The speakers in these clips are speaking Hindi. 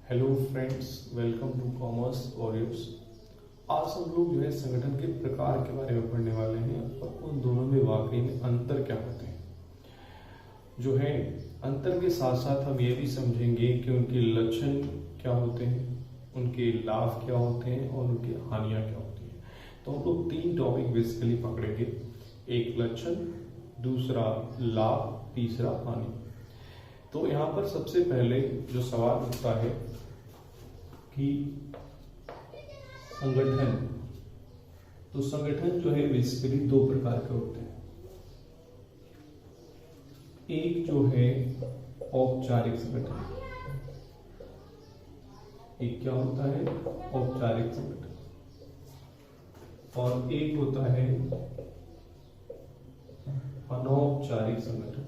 Hello friends, welcome to commerce warriors. आज हम लोग जो है संगठन के प्रकार के बारे में पढ़ने वाले हैं और उन दोनों में वाकई में अंतर क्या होते हैं। जो है अंतर के साथ साथ हम ये भी समझेंगे कि उनके लक्षण क्या होते हैं, उनके लाभ क्या होते हैं और उनकी हानियां क्या होती हैं। तो हम लोग तीन टॉपिक बेसिकली पकड़ेंगे, एक लक्षण, दूसरा लाभ, तीसरा हानि। तो यहाँ पर सबसे पहले जो सवाल उठता है कि संगठन, तो संगठन जो है बेसिकली दो प्रकार के होते हैं। एक जो है औपचारिक संगठन, एक क्या होता है औपचारिक संगठन, और एक होता है अनौपचारिक संगठन।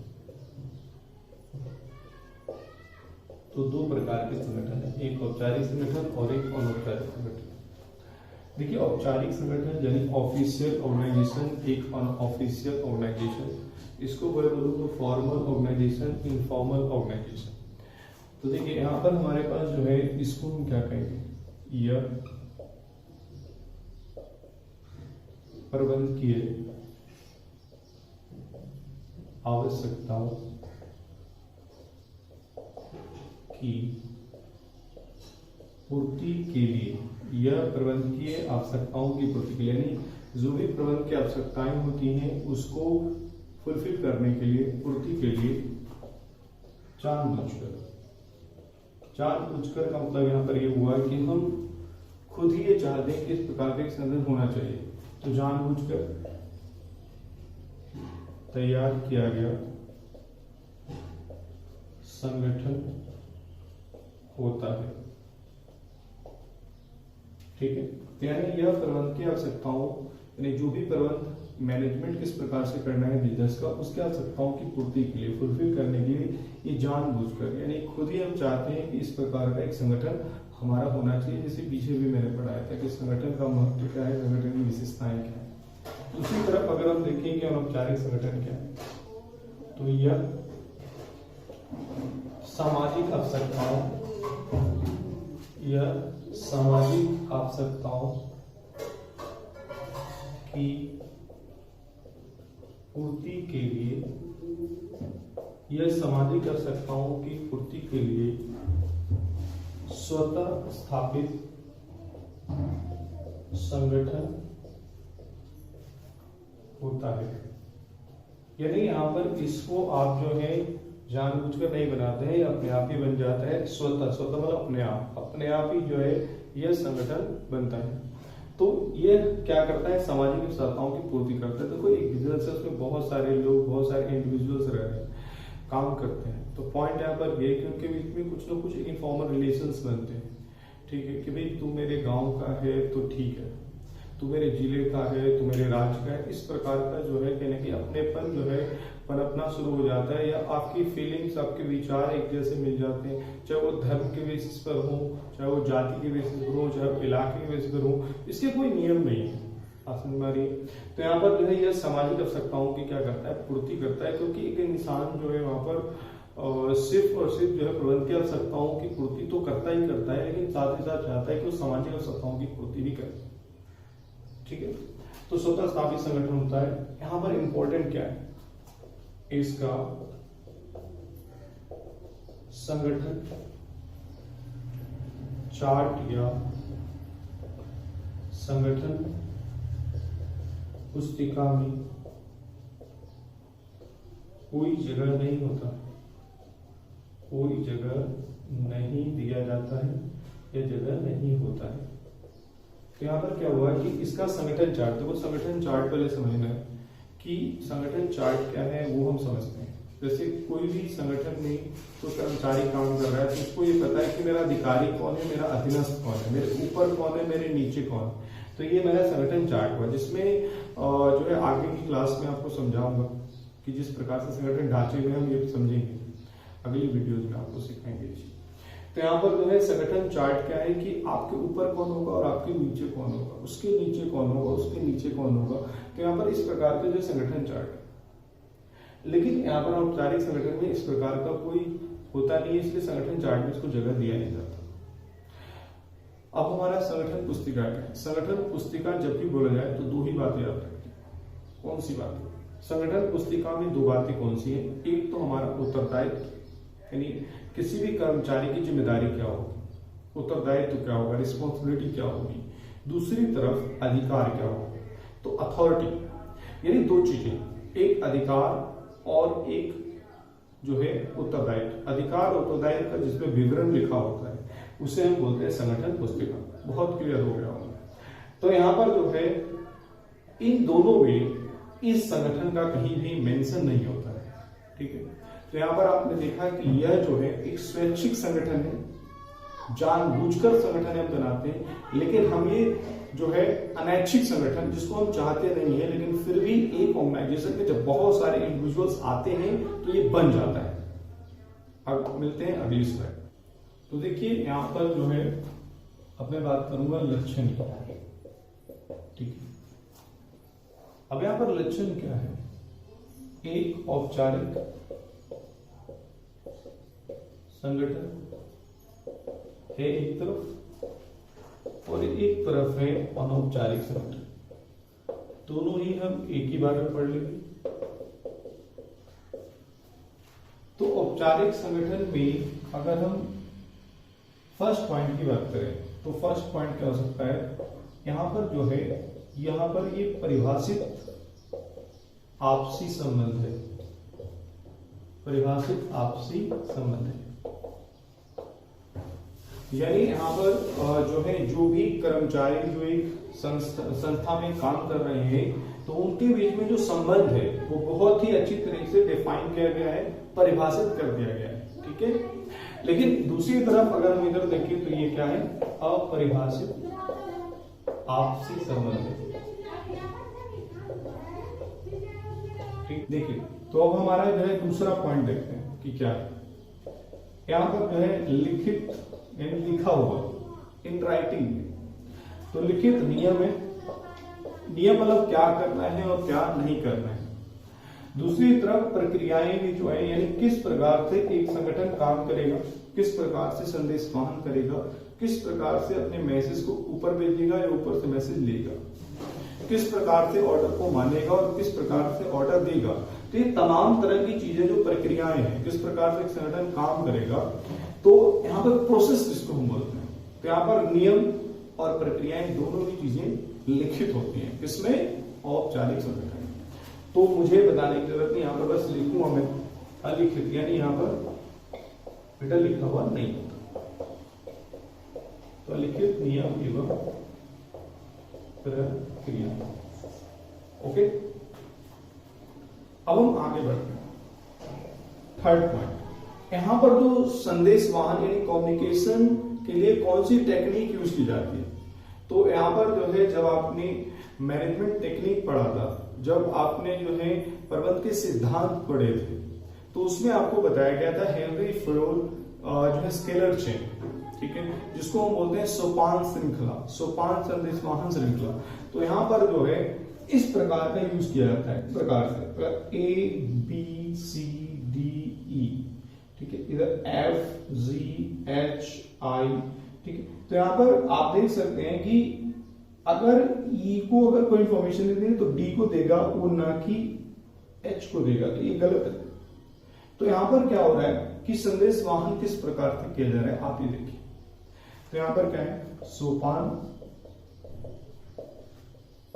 तो दो प्रकार के संगठन है, एक औपचारिक संगठन और एक अनौपचारिक संगठन। देखिए, औपचारिक संगठन यानी ऑफिशियल ऑर्गेनाइजेशन, एक अनऑफिशियल ऑर्गेनाइजेशन। इसको बोलूँ तो फॉर्मल ऑर्गेनाइजेशन, इनफॉर्मल ऑर्गेनाइजेशन। तो देखिए यहाँ पर हमारे पास जो है इसको हम क्या कहेंगे, यह प्रबंधकीय आवश्यकताओं की पूर्ति के लिए, यह प्रबंधकीय आवश्यकताओं की पूर्ति के लिए, यानी जो भी प्रबंध की आवश्यकताएं होती हैं उसको फुलफिल करने के लिए, पूर्ति के लिए जानबूझकर का मतलब यहाँ पर ये हुआ कि हम खुद ही ये चाहते हैं कि इस प्रकार का एक संगठन होना चाहिए, तो जानबूझकर तैयार किया गया संगठन होता है। ठीक है, यानी यह प्रबंध की आवश्यकताओं, यानी जो भी प्रबंध मैनेजमेंट किस प्रकार से करना है बिजनेस का, उसकी आवश्यकताओं की पूर्ति के लिए, फुलफिल करने के लिए ये जानबूझकर, यानी खुद ही हम चाहते हैं कि इस प्रकार का एक संगठन हमारा होना चाहिए। जैसे पीछे भी मैंने पढ़ाया था कि संगठन का महत्व क्या है, संगठन की विशेषताएं क्या है। दूसरी तरफ अगर हम देखें कि अनौपचारिक संगठन क्या है, तो यह सामाजिक आवश्यकताओं, यह सामाजिक आवश्यकताओं की पूर्ति के लिए, यह सामाजिक आवश्यकताओं की पूर्ति के लिए स्वतः स्थापित संगठन होता है। यानी यहाँ पर इसको आप जो है जानबूझकर नहीं बनाते हैं, अपने आप ही बन जाता है। स्वतः मतलब अपने आप ही जो है यह संगठन बनता है। तो ये क्या करता है, सामाजिक आवश्यकताओं की पूर्ति करता है। देखो, एक बिजनेस है, उसमें बहुत सारे लोग, बहुत सारे इंडिविजुअल्स रह रहे हैं, काम करते हैं। तो पॉइंट यहाँ पर ये कि उनके बीच में कुछ ना कुछ इनफॉर्मल रिलेशंस बनते हैं। ठीक है, कि भाई तू मेरे गाँव का है तो ठीक है, तू मेरे जिले का है, तू मेरे राज्य का है। इस प्रकार का जो है कहने की अपनेपन जो है पनपना शुरू हो जाता है, या आपकी फीलिंग्स, आपके विचार एक जैसे मिल जाते हैं, चाहे वो धर्म के बेसिस पर हो, चाहे वो जाति के बेसिस पर हो, चाहे वो इलाके के बेसिस पर हो, इसके कोई नियम नहीं है। तो यहाँ पर जो है यह सामाजिक आवश्यकताओं की क्या करता है, पूर्ति करता है। क्योंकि एक इंसान जो है वहां पर सिर्फ और सिर्फ जो है प्रबंध की आवश्यकताओं की पूर्ति तो करता ही करता है, लेकिन साथ ही साथ चाहता है कि वो सामाजिक आवश्यकताओं की पूर्ति भी करे। ठीक है, तो स्वतः स्थापित संगठन होता है। यहाँ पर इंपॉर्टेंट क्या है, इसका संगठन चार्ट या संगठन पुस्तिका में कोई जगह नहीं होता, कोई जगह नहीं दिया जाता है, या जगह नहीं होता है। तो यहाँ पर क्या हुआ कि इसका संगठन चार्ट, देखो संगठन चार्ट पहले समझना है कि संगठन चार्ट क्या है, वो हम समझते हैं। जैसे कोई भी संगठन में कोई कर्मचारी काम कर रहा है, तो उसको ये पता है कि मेरा अधिकारी कौन है, मेरा अधीनस्थ कौन है, मेरे ऊपर कौन है, मेरे नीचे कौन है। तो ये मेरा संगठन चार्ट हुआ, जिसमें जो है आगे की क्लास में आपको समझाऊंगा कि जिस प्रकार से संगठन ढांचे में हम ये समझेंगे, अगली वीडियोज में आपको सिखाएंगे। तो यहाँ पर जो है संगठन चार्ट क्या है कि आपके ऊपर कौन होगा और आपके नीचे कौन होगा, उसके नीचे कौन होगा, उसके नीचे कौन होगा। तो यहाँ पर इस प्रकार के जो संगठन चार्ट है। लेकिन यहाँ पर औपचारिक संगठन में इस प्रकार का कोई होता नहीं है, इसलिए संगठन चार्ट में इसको जगह दिया नहीं जाता। अब हमारा संगठन पुस्तिका क्या है? संगठन पुस्तिका जब भी बोला जाए तो दो ही बातें याद रखें। कौन सी बातें? संगठन पुस्तिका में दो बातें कौन सी है? एक तो हमारा उत्तरदायित्व, यानी किसी भी कर्मचारी की जिम्मेदारी क्या होगी, उत्तरदायित्व क्या होगा, रिस्पॉन्सिबिलिटी क्या होगी। दूसरी तरफ अधिकार क्या होगा, तो अथॉरिटी, यानी दो चीजें, एक अधिकार और एक जो है उत्तरदायित्व। अधिकार और उत्तरदायित्व का जिसमें विवरण लिखा होता है उसे हम बोलते हैं संगठन पुस्तिका। बहुत क्लियर हो गया होगा। तो यहाँ पर जो है इन दोनों में इस संगठन का कहीं भी मेंशन नहीं होता है, ठीक है। तो यहाँ पर आपने देखा कि यह जो है एक स्वैच्छिक संगठन है, जानबूझकर संगठन हम बनाते हैं, लेकिन हम ये जो है अनैच्छिक संगठन जिसको हम चाहते नहीं है, लेकिन फिर भी एक ऑर्गेनाइजेशन में जब बहुत सारे इंडिविजुअल्स आते हैं तो ये बन जाता है। अब मिलते हैं अगली स्लाइड। तो देखिए यहाँ पर जो है अब मैं बात करूंगा लक्षण क्या है, ठीक है। अब यहाँ पर लक्षण क्या है? एक औपचारिक संगठन है एक तरफ, और एक तरफ है अनौपचारिक संगठन। दोनों ही हम एक ही बार में पढ़ लेंगे। तो औपचारिक संगठन में अगर हम फर्स्ट पॉइंट की बात करें तो फर्स्ट पॉइंट क्या हो सकता है? यहां पर जो है, यहां पर ये परिभाषित आपसी संबंध है, परिभाषित आपसी संबंध है। यानी यहाँ पर जो है जो भी कर्मचारी जो एक संस्था में काम कर रहे हैं तो उनके बीच में जो संबंध है वो बहुत ही अच्छी तरीके से डिफाइन किया गया है, परिभाषित कर दिया गया है, ठीक है। लेकिन दूसरी तरफ अगर हम इधर देखें तो ये क्या है? अपरिभाषित आपसी संबंध है, ठीक। देखिए तो अब हमारा जो है दूसरा पॉइंट देखते हैं कि क्या है। यहाँ पर जो है लिखित यानी लिखा हुआ, इन राइटिंग। तो लिखित नियम है, नियम मतलब क्या करना है और क्या नहीं करना है। दूसरी तरफ प्रक्रियाएं भी जो है, यानी किस प्रकार से एक संगठन काम करेगा, किस प्रकार से संदेश वहन करेगा, किस प्रकार से अपने मैसेज को ऊपर भेजेगा या ऊपर से मैसेज लेगा, किस प्रकार से ऑर्डर को मानेगा और किस प्रकार से ऑर्डर देगा। तो ये तमाम तरह की चीजें जो प्रक्रियाएं हैं, किस प्रकार से एक संगठन काम करेगा, तो यहाँ पर प्रोसेस जिसको हम बोलते हैं। तो यहाँ पर नियम और प्रक्रियाएं दोनों ही चीजें लिखित होती हैं, इसमें औपचारिक संगठन। तो मुझे बताने की जरूरत नहीं, यहाँ पर बस लिखूंगा मैं अलिखित, यानी यहाँ पर बेटा लिखा हुआ नहीं होता। तो लिखित नियम एवं प्रक्रिया, ओके। अब हम आगे बढ़ते हैं। थर्ड पॉइंट, यहां पर जो संदेश वाहन यानी कम्युनिकेशन के लिए कौन सी टेक्निक यूज की जाती है? तो यहां पर जो है जब आपने मैनेजमेंट टेक्निक पढ़ा था, जब आपने जो है प्रबंध के सिद्धांत पढ़े थे, तो उसमें आपको बताया गया था हेनरी फ्लोर जो है स्केलर चेन, ठीक है, जिसको हम बोलते हैं सोपान श्रृंखला, सोपान संदेश वाहन श्रृंखला। तो यहां पर जो है इस प्रकार का यूज किया जाता है, इस प्रकार से A B C D E, ठीक है, इधर एफ जी एच आई, ठीक है। तो यहां पर आप देख सकते हैं कि अगर ई को अगर कोई इंफॉर्मेशन देनी है तो डी को देगा, वो ना कि एच को देगा, तो ये गलत है। तो यहां पर क्या हो रहा है कि संदेश वाहन किस प्रकार से किया जा रहा है, आप ये देखिए। तो यहां पर क्या है? सोपान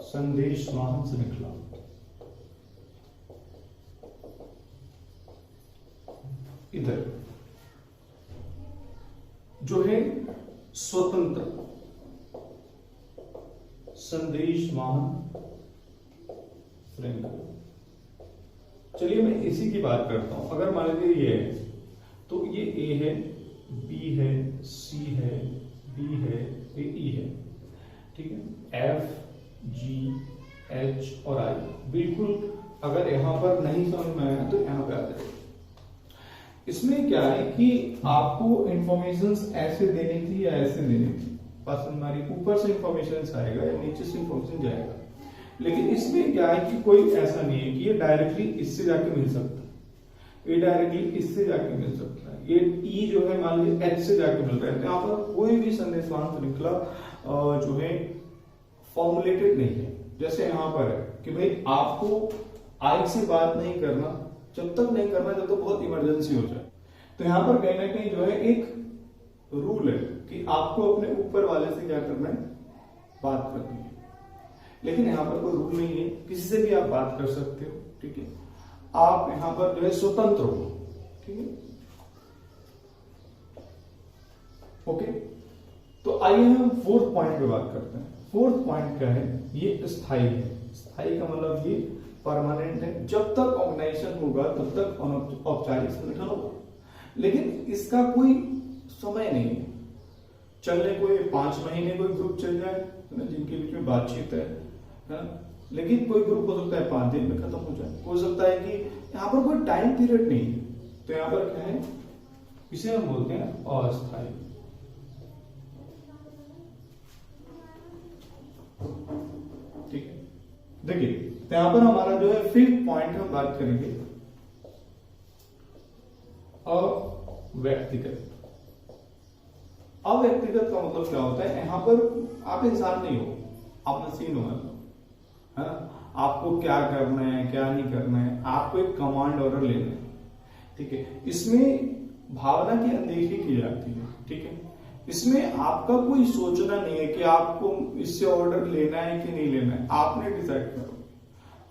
संदेश वाहन श्रृंखला। इधर जो है स्वतंत्र संदेश वाहन श्रृंखला। चलिए मैं इसी की बात करता हूं। अगर मान लीजिए ये है तो ये ए है, बी है, सी है, डी है, ये ई है, ठीक है। एफ जी एच और आई, बिल्कुल अगर यहां पर नहीं समझ में आया तो यहां पे आ जाए। इसमें क्या है कि आपको इंफॉर्मेशन ऐसे देनी थी या ऐसे देनी थी, पसंद हमारी ऊपर से इंफॉर्मेशन आएगा या नीचे से इंफॉर्मेशन जाएगा। लेकिन इसमें क्या है कि कोई ऐसा नहीं है कि ये डायरेक्टली इससे जाके मिल सकता है। ए डायरेक्टली इससे जाके मिल सकता है, ये ई जो है मान लीजिए एच से जाके मिल रहा है। यहाँ पर कोई भी संदेशांत श्रृंखला जो है फॉर्मुलेटेड नहीं है। जैसे यहाँ पर है कि भाई आपको आई से बात नहीं करना, जब तक नहीं करना जब तक बहुत इमरजेंसी हो जाए। तो यहाँ पर कहीं ना कहीं जो है एक रूल है कि आपको अपने ऊपर वाले से क्या करना है, बात करनी है। लेकिन यहाँ पर कोई रूल नहीं है, किसी से भी आप बात कर सकते हो, ठीक है। आप यहाँ पर जो है स्वतंत्र हो, ठीक है, ओके। तो आइए हम फोर्थ पॉइंट पे बात करते हैं। फोर्थ पॉइंट क्या है, ये स्थायी है। स्थायी का मतलब ये परमानेंट है, जब तक ऑर्गेनाइजेशन होगा तब तक औपचारिक संगठन होगा। लेकिन इसका कोई समय नहीं है, चलने को 5 महीने कोई ग्रुप चल जाए जिनके बीच में बातचीत है, लेकिन कोई ग्रुप हो सकता है 5 दिन में खत्म हो जाए। हो सकता है कि यहाँ पर कोई टाइम पीरियड नहीं है। तो यहाँ पर क्या है, इसे हम बोलते हैं अस्थायी। ठीक है, देखिए तो यहाँ पर हमारा जो है फिफ्थ पॉइंट हम बात करेंगे अव्यक्तिगत। अव्यक्तिगत का मतलब क्या होता है, यहाँ पर आप इंसान नहीं हो, आप मशीन हो, है ना। आपको क्या करना है क्या नहीं करना है, आपको एक कमांड ऑर्डर लेना है, ठीक है। इसमें भावना की अनदेखी की जाती है, ठीक है। इसमें आपका कोई सोचना नहीं है कि आपको इससे ऑर्डर लेना है कि नहीं लेना है, आपने डिसाइड करो।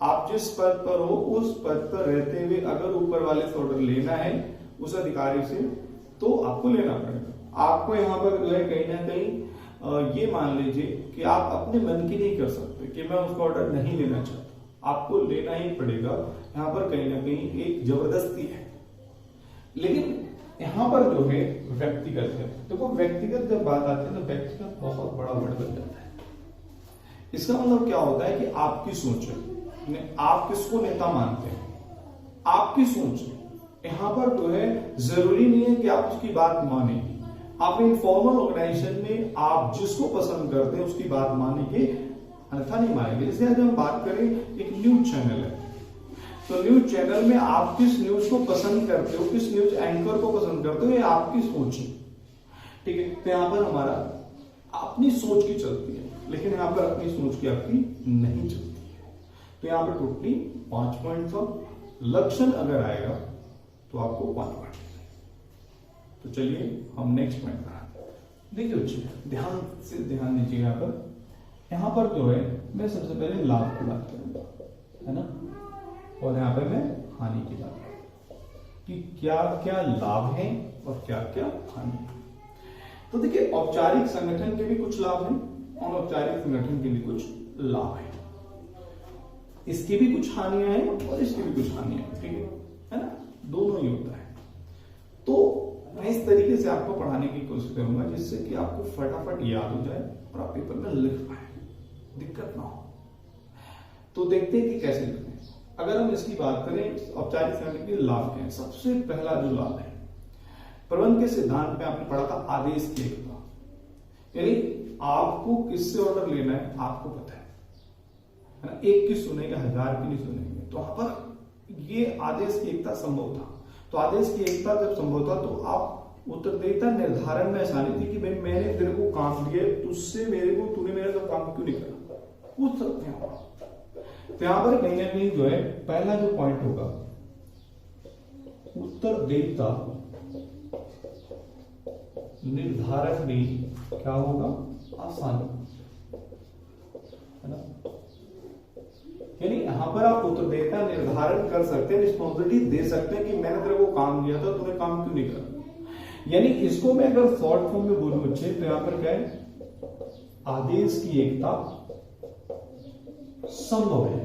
आप जिस पद पर हो उस पद पर रहते हुए अगर ऊपर वाले से ऑर्डर लेना है उस अधिकारी से, तो आपको लेना पड़ेगा। आपको यहाँ पर जो है कहीं ना कहीं ये मान लीजिए कि आप अपने मन की नहीं कर सकते कि मैं उसका ऑर्डर नहीं लेना चाहता, आपको लेना ही पड़ेगा। यहाँ पर कहीं ना कहीं एक जबरदस्ती है। लेकिन यहाँ पर जो है व्यक्तिगत है, देखो व्यक्तिगत जब बात आती है तो व्यक्तिगत बहुत बड़ा वर्ड बन जाता है। इसका मतलब क्या होता है कि आपकी सोच है, आप किसको नेता मानते हैं, आपकी सोच है। यहाँ पर जो है जरूरी नहीं है कि आप उसकी बात माने। आप इनफॉर्मल ऑर्गेनाइजेशन में आप जिसको पसंद करते हैं उसकी बात मानेंगे, अन्यथा नहीं मानेंगे। जैसे आज हम बात करें, एक न्यूज चैनल है, तो न्यूज चैनल में आप किस न्यूज को पसंद करते हो, किस न्यूज एंकर को पसंद करते हो, ये आपकी सोच है, ठीक है। तो यहाँ पर हमारा अपनी सोच की चलती है, लेकिन यहाँ पर अपनी सोच की आपकी नहीं चलती है। तो यहाँ पर टोटली 5 पॉइंट था। लक्षण अगर आएगा तो आपको 5 पॉइंट। तो चलिए हम नेक्स्ट पॉइंट पर आते हैं। देखिए बच्चे ध्यान से ध्यान दीजिए। यहाँ पर जो है मैं सबसे पहले लाभ की बात करूंगा, है ना, और यहाँ पे मैं हानि की बात करूंगा कि क्या क्या लाभ है और क्या क्या हानि है। तो देखिए औपचारिक संगठन के भी कुछ लाभ हैं, अनौपचारिक संगठन के भी कुछ लाभ हैं। इसकी भी कुछ हानियां हैं और इसकी भी कुछ हानियां हैं, ठीक है ना, दोनों ही होता है। तो मैं इस तरीके से आपको पढ़ाने की कोशिश करूंगा जिससे कि आपको फटाफट याद हो जाए और आप पेपर में लिख पाए, दिक्कत ना हो। तो देखते हैं कि कैसे लिखते हैं। अगर हम इसकी बात करें औपचारिक संगठन के लाभ क्या है, सबसे पहला जो लाभ है, प्रबंध के सिद्धांत में आपने पढ़ा था आदेश की एकता। यानी आपको किससे ऑर्डर लेना है आपको पता है ना, एक की सुनेगा 1000 की नहीं सुनेंगे। तो वहां पर ये आदेश की एकता संभव था। तो आदेश की एकता जब संभव था तो आप उत्तरदायिता निर्धारण में आसानी थी कि भाई मैंने तेरे को काम दिया, तुझसे मेरे को तूने मेरा तो काम क्यों नहीं करा, पूछ सकते हैं आप। तो यहां पर कहीं ना कहीं जो है पहला जो पॉइंट होगा, उत्तरदायिता निर्धारण में क्या होगा, आसानी, है ना। यानी यहां पर आप उत्तरदायिता निर्धारण कर सकते हैं, रिस्पॉन्सिबिलिटी दे सकते हैं कि मैंने तेरे को काम दिया था, तूने काम क्यों नहीं करा। यानी इसको मैं अगर शॉर्ट फॉर्म में बोलूं बच्चे तो यहां पर क्या है, आदेश की एकता संभव है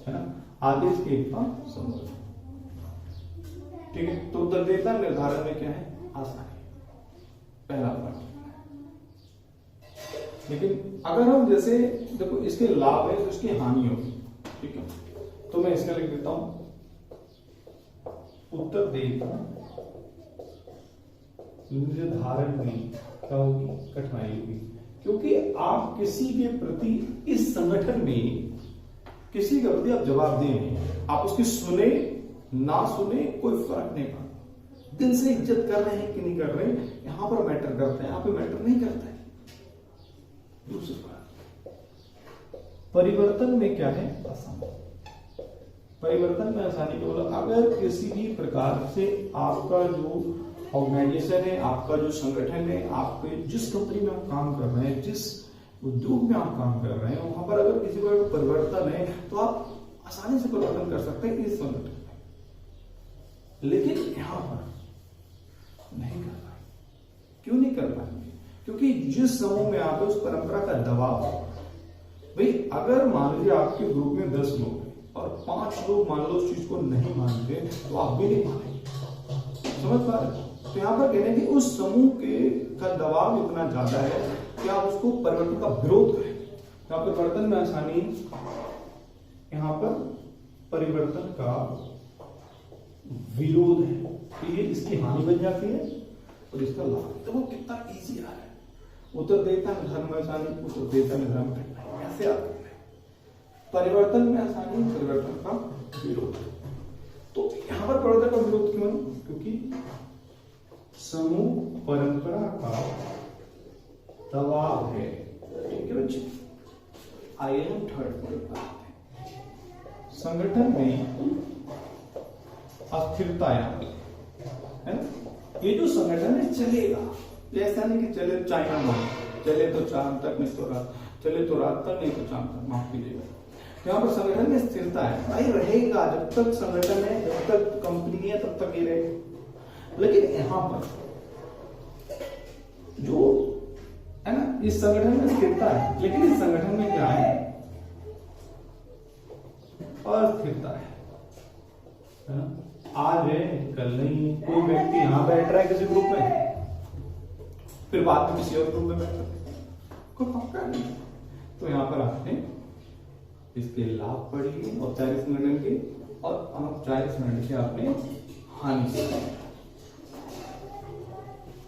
ना, आदेश की एकता संभव है, ठीक है। तो उत्तरदायिता निर्धारण में क्या है, आसानी, पहला पॉइंट। लेकिन अगर हम जैसे देखो इसके लाभ है तो इसकी हानि होगी, ठीक है। तो मैं इसका लिख देता हूं, उत्तरदायिता निर्धारण में क्या होगी, कठिनाई होगी। क्योंकि आप किसी के प्रति इस संगठन में किसी के प्रति आप जवाब दें नहीं, आप उसकी सुने ना सुने कोई फर्क नहीं पड़ता, दिल से इज्जत कर रहे हैं कि नहीं कर रहे हैं, यहां पर मैटर करता है, यहां पे मैटर नहीं करता है। दूसरी बात, परिवर्तन में क्या है? असंभव। परिवर्तन में आसानी को बोला, अगर किसी भी प्रकार से आपका जो ऑर्गेनाइजेशन है, आपका जो संगठन है, आपके जिस कंपनी में आप काम कर रहे हैं, जिस उद्योग में आप काम कर रहे हैं, वहां पर अगर किसी प्रकार का परिवर्तन है तो आप आसानी से परिवर्तन कर सकते हैं इस संगठन में, लेकिन यहां पर नहीं कर पाएंगे। क्यों नहीं कर पाएंगे? क्योंकि जिस समूह में आप उस परंपरा का दबाव है। भाई अगर मान लीजिए आपके ग्रुप में 10 लोग हैं और 5 लोग मान लो उस चीज को नहीं मानते तो आप भी नहीं मानेंगे। समझ पा रहे? तो यहां पर कहने की उस समूह के का दबाव इतना ज्यादा है कि आप उसको परिवर्तन का विरोध करें। यहाँ पर परिवर्तन में आसानी, यहाँ पर परिवर्तन का विरोध है, तो ये इसकी हानि बन जाती है और इसका लाभ। तो वो कितना इजी आ रहा है, उत्तर देता है धर्म में आसानी, उत्तर देता है धर्म में ऐसे आप परिवर्तन में आसानी, परिवर्तन का विरोध। तो यहां पर परिवर्तन का विरोध क्यों? क्योंकि समूह परंपरा का दबाव है। ठीक है बच्चे, आइए हम थर्ड पॉइंट पर आते हैं। संगठन में अस्थिरता है ना? ये जो संगठन है चलेगा, ऐसा नहीं कि चले चाइना में, चले तो चांद तक, नहीं तो रात, चले तो रात तक, नहीं तो चांद तक, माफ कीजिएगा। यहाँ पर संगठन में स्थिरता है, भाई रहेगा, जब तक संगठन है, जब तक कंपनी है, तब तक ये रहेगा। लेकिन यहां पर जो है ना, इस संगठन में स्थिरता है, लेकिन इस संगठन में क्या है? अस्थिरता है ना? आज है कल नहीं। कोई व्यक्ति यहां बैठ रहा है किसी ग्रुप में, फिर बाद में किसी और ग्रुप में बैठता है, कोई पक्का नहीं। तो यहां पर आपने इसके लाभ पढ़िए औपचारिक संगठन के, और अनौपचारिक संगठन के आपने हानि से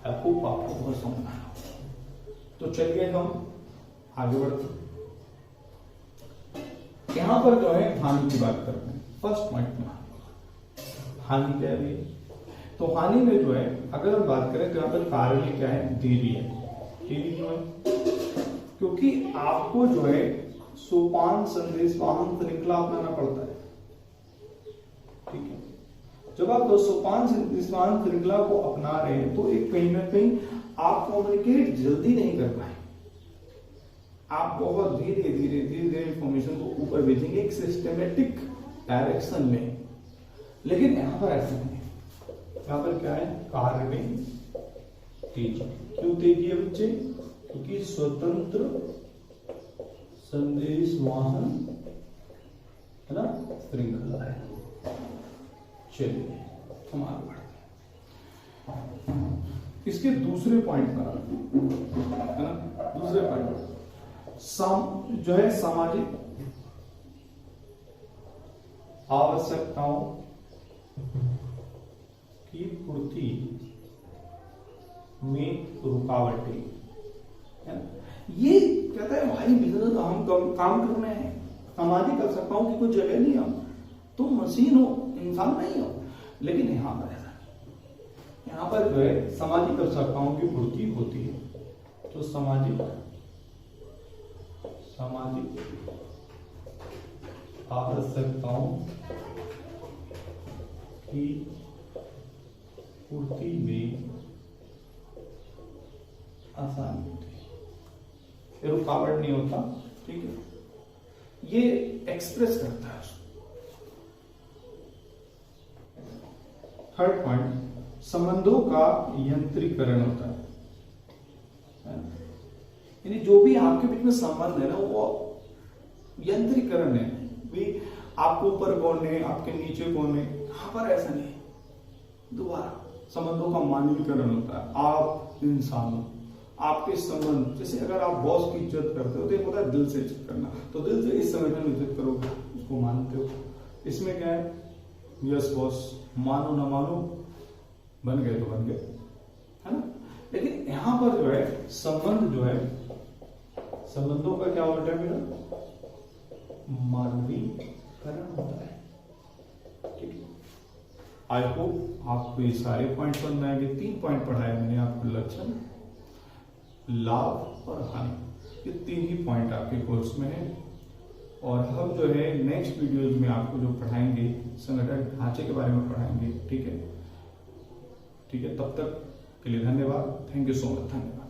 आपको बहुत समझना। तो चलिए हम आगे बढ़ते हैं। यहां पर जो है हानि की बात करते हैं। फर्स्ट पॉइंट में हानि क्या है? तो हानि में जो है अगर हम बात करें तो यहां पर कारण क्या है? देरी है। देरी क्यों है? क्योंकि आपको जो है सोपान संदेश वाहन श्रृंखला अपनाना पड़ता है। ठीक है, जब आप सोपान संदेश वाहन श्रृंखला को अपना रहे हैं तो एक कहीं ना कहीं आप कम्युनिकेट जल्दी नहीं कर पाए, आप बहुत धीरे धीरे इंफॉर्मेशन को ऊपर भेजेंगे एक सिस्टमेटिक डायरेक्शन में। लेकिन यहां पर ऐसा नहीं है। यहां पर क्या है? कार्य में तेजी। क्यों तेजी है बच्चे? क्योंकि स्वतंत्र संदेश वाहन है ना श्रृंखला है। चलिए हम आगे बढ़ते हैं। इसके दूसरे पॉइंट पर है ना, दूसरे पॉइंट जो है सामाजिक आवश्यकताओं की पूर्ति में रुकावटें। ये कहता है भाई बिजनेस हम काम करने हैं, सामाजिक आवश्यकताओं की कोई जगह नहीं, हम तुम मशीन हो, इंसान नहीं हो। लेकिन यहां पर ऐसा नहीं, यहां पर जो है सामाजिक आवश्यकताओं की पूर्ति होती है। तो सामाजिक आवश्यकताओं की पूर्ति में आसानी होती है, रुकावट नहीं होता। ठीक है, ये एक्सप्रेस करता है। थर्ड पॉइंट, संबंधों का यंत्रीकरण होता है। यानी जो भी आपके बीच में संबंध है ना, वो यंत्रीकरण है। भी आपको ऊपर कौन है, आपके नीचे कौन है, यहां पर ऐसा नहीं है। दोबारा संबंधों का मानवीकरण होता है। आप इंसान हो, आपके संबंध, जैसे अगर आप बॉस की इज्जत करते हो तो एक होता है दिल से इज्जत करना, तो दिल से इस संगठन में इज्जत करोगे, उसको मानते हो। इसमें क्या है? यस बॉस, मानो ना मानो, बन गए तो बन गए, है ना। लेकिन यहां पर जो है संबंध जो है, संबंधों का क्या होता है मेरा? मानवीकरण होता है। ठीक है, आई होप आपको ये सारे पॉइंट समझ में आएंगे। 3 पॉइंट पढ़ाए मैंने आपको, लक्षण, लाभ और हानि, ये 3 ही पॉइंट आपके कोर्स में है। और हम जो है नेक्स्ट वीडियोज में आपको जो पढ़ाएंगे संगठन ढांचे के बारे में पढ़ाएंगे। ठीक है, तब तक के लिए धन्यवाद। थैंक यू सो मच, धन्यवाद।